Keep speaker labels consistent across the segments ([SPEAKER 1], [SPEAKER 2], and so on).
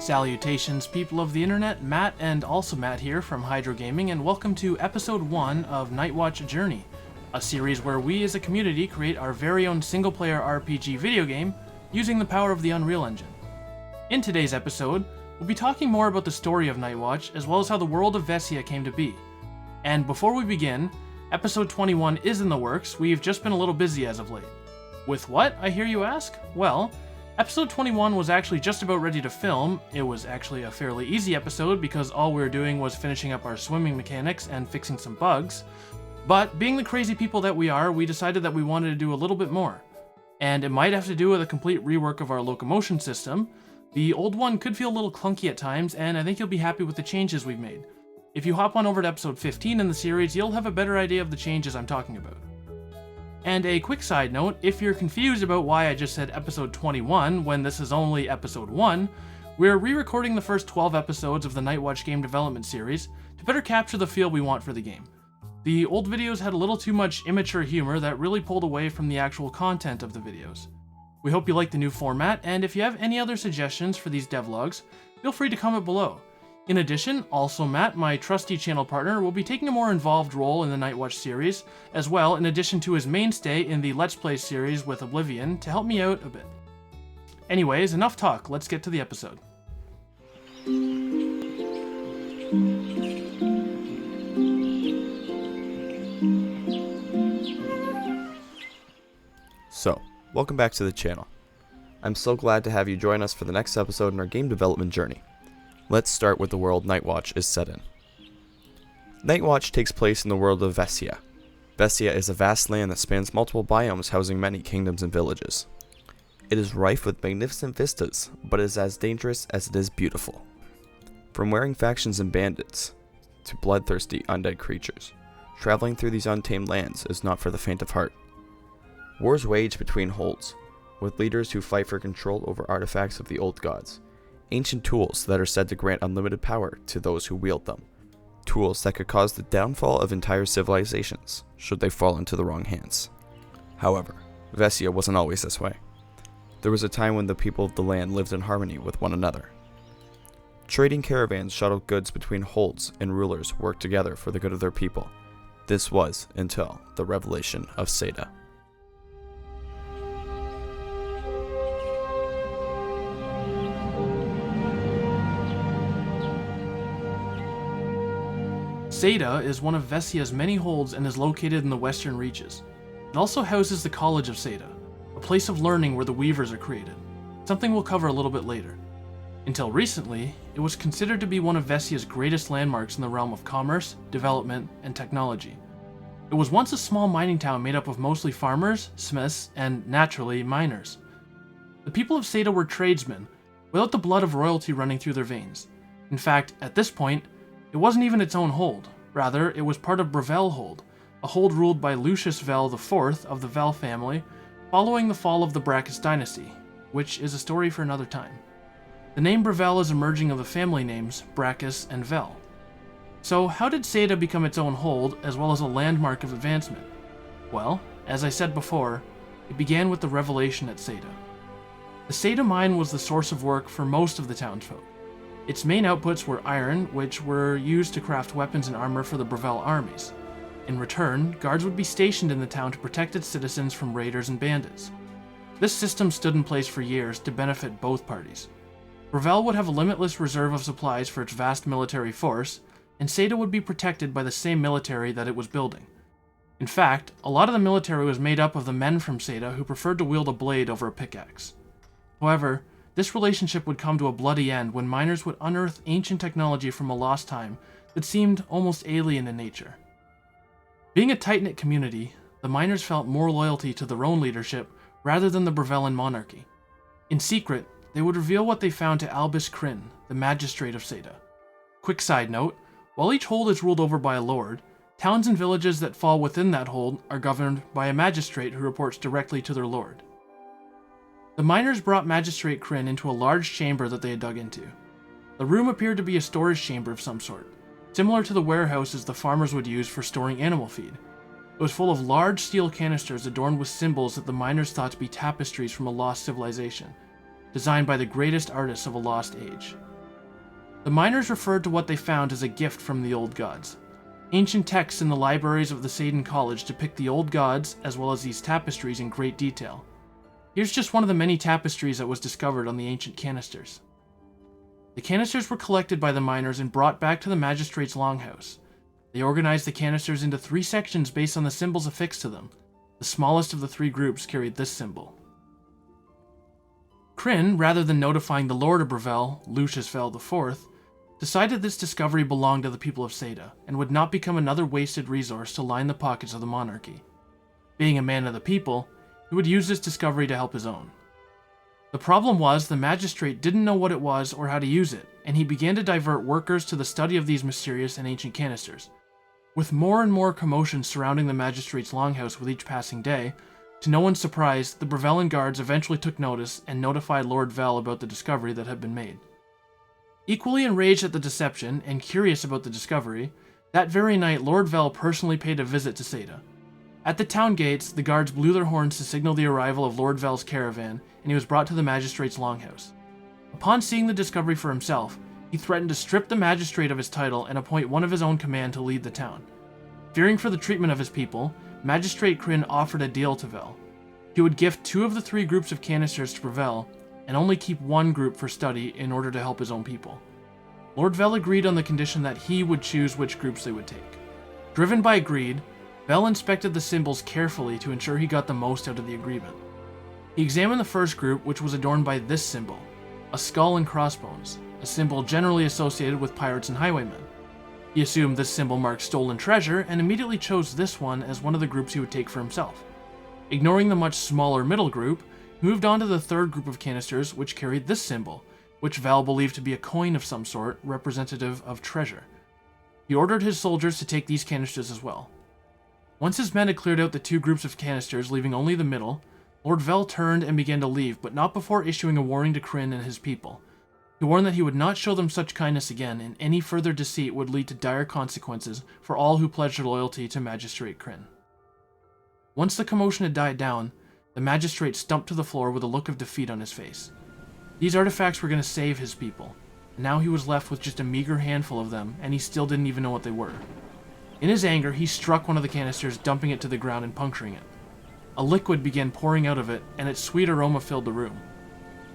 [SPEAKER 1] Salutations, people of the internet, Matt and also Matt here from Hydro Gaming, and welcome to episode 1 of Knightwatch Journey, a series where we as a community create our very own single-player RPG video game using the power of the Unreal Engine. In today's episode, we'll be talking more about the story of Knightwatch, as well as how the World of Vesia came to be. And before we begin, episode 21 is in the works. We've just been a little busy as of late. With what, I hear you ask? Well, episode 21 was actually just about ready to film. It was actually a fairly easy episode because all we were doing was finishing up our swimming mechanics and fixing some bugs. But being the crazy people that we are, we decided that we wanted to do a little bit more. And it might have to do with a complete rework of our locomotion system. The old one could feel a little clunky at times, and I think you'll be happy with the changes we've made. If you hop on over to episode 15 in the series, you'll have a better idea of the changes I'm talking about. And a quick side note, if you're confused about why I just said episode 21 when this is only episode 1, we're re-recording the first 12 episodes of the Knightwatch game development series to better capture the feel we want for the game. The old videos had a little too much immature humor that really pulled away from the actual content of the videos. We hope you like the new format, and if you have any other suggestions for these devlogs, feel free to comment below. In addition, also Matt, my trusty channel partner, will be taking a more involved role in the Knightwatch series, as well in addition to his mainstay in the Let's Play series with Oblivion to help me out a bit. Anyways, enough talk, let's get to the episode.
[SPEAKER 2] So, welcome back to the channel. I'm so glad to have you join us for the next episode in our game development journey. Let's start with the world Knightwatch is set in. Knightwatch takes place in the world of Vesia. Vesia is a vast land that spans multiple biomes housing many kingdoms and villages. It is rife with magnificent vistas, but is as dangerous as it is beautiful. From wearing factions and bandits, to bloodthirsty undead creatures, traveling through these untamed lands is not for the faint of heart. Wars wage between holds, with leaders who fight for control over artifacts of the old gods. Ancient tools that are said to grant unlimited power to those who wield them. Tools that could cause the downfall of entire civilizations, should they fall into the wrong hands. However, Vesia wasn't always this way. There was a time when the people of the land lived in harmony with one another. Trading caravans shuttled goods between holds, and rulers worked together for the good of their people. This was until the Revelation of Seda.
[SPEAKER 1] Seda is one of Vesia's many holds and is located in the western reaches. It also houses the College of Seda, a place of learning where the weavers are created, something we'll cover a little bit later. Until recently, it was considered to be one of Vesia's greatest landmarks in the realm of commerce, development, and technology. It was once a small mining town made up of mostly farmers, smiths, and, naturally, miners. The people of Seda were tradesmen, without the blood of royalty running through their veins. In fact, at this point, it wasn't even its own hold. Rather, it was part of Brevel Hold, a hold ruled by Lucius Vel IV of the Vel family, following the fall of the Brachus dynasty, which is a story for another time. The name Brevel is a merging of the family names Brachus and Vel. So how did Seda become its own hold, as well as a landmark of advancement? Well, as I said before, it began with the revelation at Seda. The Seda Mine was the source of work for most of the townsfolk. Its main outputs were iron, which were used to craft weapons and armor for the Brevel armies. In return, guards would be stationed in the town to protect its citizens from raiders and bandits. This system stood in place for years to benefit both parties. Brevel would have a limitless reserve of supplies for its vast military force, and Seda would be protected by the same military that it was building. In fact, a lot of the military was made up of the men from Seda who preferred to wield a blade over a pickaxe. However, this relationship would come to a bloody end when miners would unearth ancient technology from a lost time that seemed almost alien in nature. Being a tight-knit community, the miners felt more loyalty to their own leadership rather than the Brevelan monarchy. In secret, they would reveal what they found to Albus Kryn, the magistrate of Seda. Quick side note, while each hold is ruled over by a lord, towns and villages that fall within that hold are governed by a magistrate who reports directly to their lord. The miners brought Magistrate Kryn into a large chamber that they had dug into. The room appeared to be a storage chamber of some sort, similar to the warehouses the farmers would use for storing animal feed. It was full of large steel canisters adorned with symbols that the miners thought to be tapestries from a lost civilization, designed by the greatest artists of a lost age. The miners referred to what they found as a gift from the old gods. Ancient texts in the libraries of the Sedan College depict the old gods, as well as these tapestries, in great detail. Here's just one of the many tapestries that was discovered on the ancient canisters. The canisters were collected by the miners and brought back to the magistrate's longhouse. They organized the canisters into 3 sections based on the symbols affixed to them. The smallest of the 3 groups carried this symbol. Kryn, rather than notifying the Lord of Brevel, Lucius Vel IV, decided this discovery belonged to the people of Seda, and would not become another wasted resource to line the pockets of the monarchy. Being a man of the people, he would use this discovery to help his own. The problem was the magistrate didn't know what it was or how to use it, and he began to divert workers to the study of these mysterious and ancient canisters. With more and more commotion surrounding the magistrate's longhouse with each passing day, to no one's surprise, the Brevellan guards eventually took notice and notified Lord Vel about the discovery that had been made. Equally enraged at the deception and curious about the discovery, that very night Lord Vel personally paid a visit to Seda. At the town gates, the guards blew their horns to signal the arrival of Lord Vel's caravan, and he was brought to the magistrate's longhouse. Upon seeing the discovery for himself, he threatened to strip the magistrate of his title and appoint one of his own command to lead the town. Fearing for the treatment of his people, Magistrate Kryn offered a deal to Vel. He would gift 2 of the 3 groups of canisters to Brevel, and only keep 1 group for study in order to help his own people. Lord Vel agreed on the condition that he would choose which groups they would take. Driven by greed, Vel inspected the symbols carefully to ensure he got the most out of the agreement. He examined the first group, which was adorned by this symbol, a skull and crossbones, a symbol generally associated with pirates and highwaymen. He assumed this symbol marked stolen treasure and immediately chose this one as one of the groups he would take for himself. Ignoring the much smaller middle group, he moved on to the 3rd group of canisters, which carried this symbol, which Vel believed to be a coin of some sort, representative of treasure. He ordered his soldiers to take these canisters as well. Once his men had cleared out the 2 groups of canisters, leaving only the middle, Lord Vel turned and began to leave, but not before issuing a warning to Kryn and his people. He warned that he would not show them such kindness again, and any further deceit would lead to dire consequences for all who pledged their loyalty to Magistrate Kryn. Once the commotion had died down, the magistrate stumped to the floor with a look of defeat on his face. These artifacts were going to save his people, and now he was left with just a meager handful of them, and he still didn't even know what they were. In his anger, he struck one of the canisters, dumping it to the ground and puncturing it. A liquid began pouring out of it, and its sweet aroma filled the room.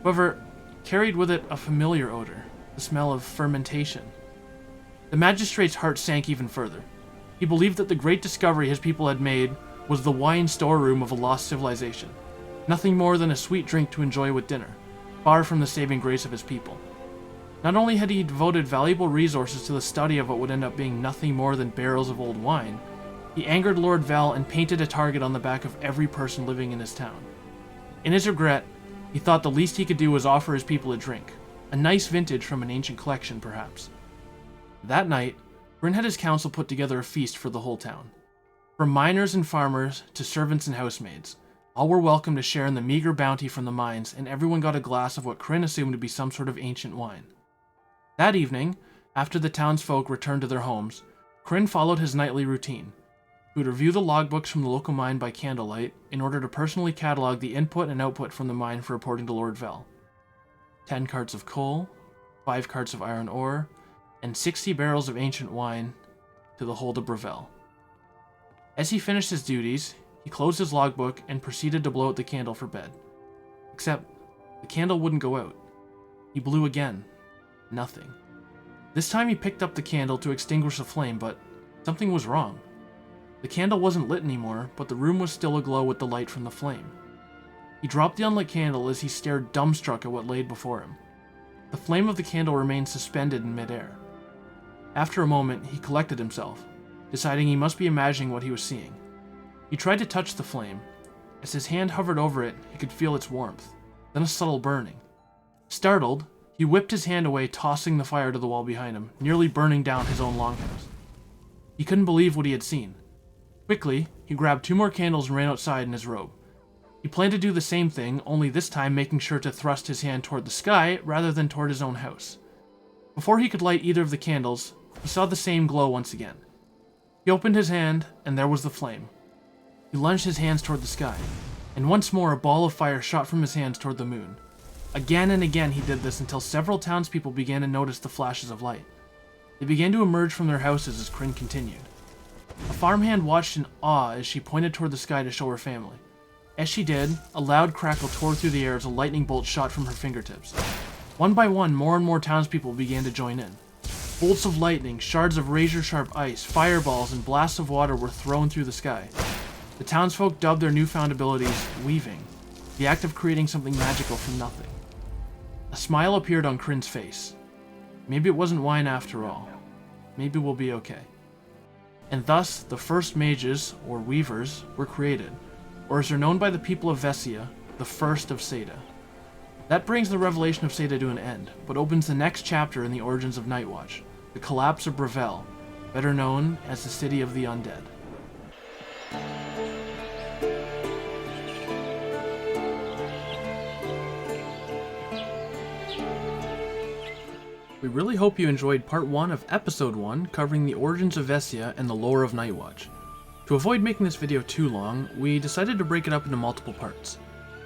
[SPEAKER 1] However, it carried with it a familiar odor, the smell of fermentation. The magistrate's heart sank even further. He believed that the great discovery his people had made was the wine storeroom of a lost civilization, nothing more than a sweet drink to enjoy with dinner, far from the saving grace of his people. Not only had he devoted valuable resources to the study of what would end up being nothing more than barrels of old wine, he angered Lord Vel and painted a target on the back of every person living in his town. In his regret, he thought the least he could do was offer his people a drink, a nice vintage from an ancient collection perhaps. That night, Kryn had his council put together a feast for the whole town. From miners and farmers to servants and housemaids, all were welcome to share in the meager bounty from the mines, and everyone got a glass of what Kryn assumed to be some sort of ancient wine. That evening, after the townsfolk returned to their homes, Kryn followed his nightly routine. He would review the logbooks from the local mine by candlelight in order to personally catalog the input and output from the mine for reporting to Lord Vel. 10 carts of coal, 5 carts of iron ore, and 60 barrels of ancient wine to the hold of Brevel. As he finished his duties, he closed his logbook and proceeded to blow out the candle for bed. Except, the candle wouldn't go out. He blew again. Nothing. This time he picked up the candle to extinguish the flame, but something was wrong. The candle wasn't lit anymore, but the room was still aglow with the light from the flame. He dropped the unlit candle as he stared dumbstruck at what laid before him. The flame of the candle remained suspended in midair. After a moment, he collected himself, deciding he must be imagining what he was seeing. He tried to touch the flame. As his hand hovered over it, he could feel its warmth, then a subtle burning. Startled, he whipped his hand away, tossing the fire to the wall behind him, nearly burning down his own longhouse. He couldn't believe what he had seen. Quickly, he grabbed 2 more candles and ran outside in his robe. He planned to do the same thing, only this time making sure to thrust his hand toward the sky rather than toward his own house. Before he could light either of the candles, he saw the same glow once again. He opened his hand, and there was the flame. He lunged his hands toward the sky, and once more a ball of fire shot from his hands toward the moon. Again and again he did this until several townspeople began to notice the flashes of light. They began to emerge from their houses as Kryn continued. A farmhand watched in awe as she pointed toward the sky to show her family. As she did, a loud crackle tore through the air as a lightning bolt shot from her fingertips. One by one, more and more townspeople began to join in. Bolts of lightning, shards of razor-sharp ice, fireballs, and blasts of water were thrown through the sky. The townsfolk dubbed their newfound abilities weaving, the act of creating something magical from nothing. A smile appeared on Kryn's face. Maybe it wasn't wine after all. Maybe we'll be okay. And thus, the first mages, or weavers, were created, or as they're known by the people of Vesia, the First of Seda. That brings the Revelation of Seda to an end, but opens the next chapter in the origins of Knightwatch, the collapse of Brevel, better known as the City of the Undead. We really hope you enjoyed part 1 of episode 1 covering the origins of Vesia and the lore of Knightwatch. To avoid making this video too long, we decided to break it up into multiple parts.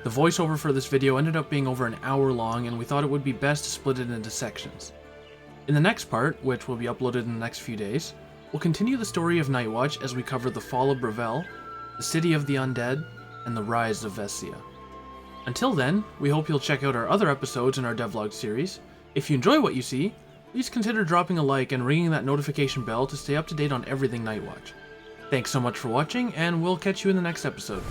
[SPEAKER 1] The voiceover for this video ended up being over an hour long, and we thought it would be best to split it into sections. In the next part, which will be uploaded in the next few days, we'll continue the story of Knightwatch as we cover the fall of Brevel, the City of the Undead, and the rise of Vesia. Until then, we hope you'll check out our other episodes in our devlog series. If you enjoy what you see, please consider dropping a like and ringing that notification bell to stay up to date on everything Knightwatch. Thanks so much for watching, and we'll catch you in the next episode.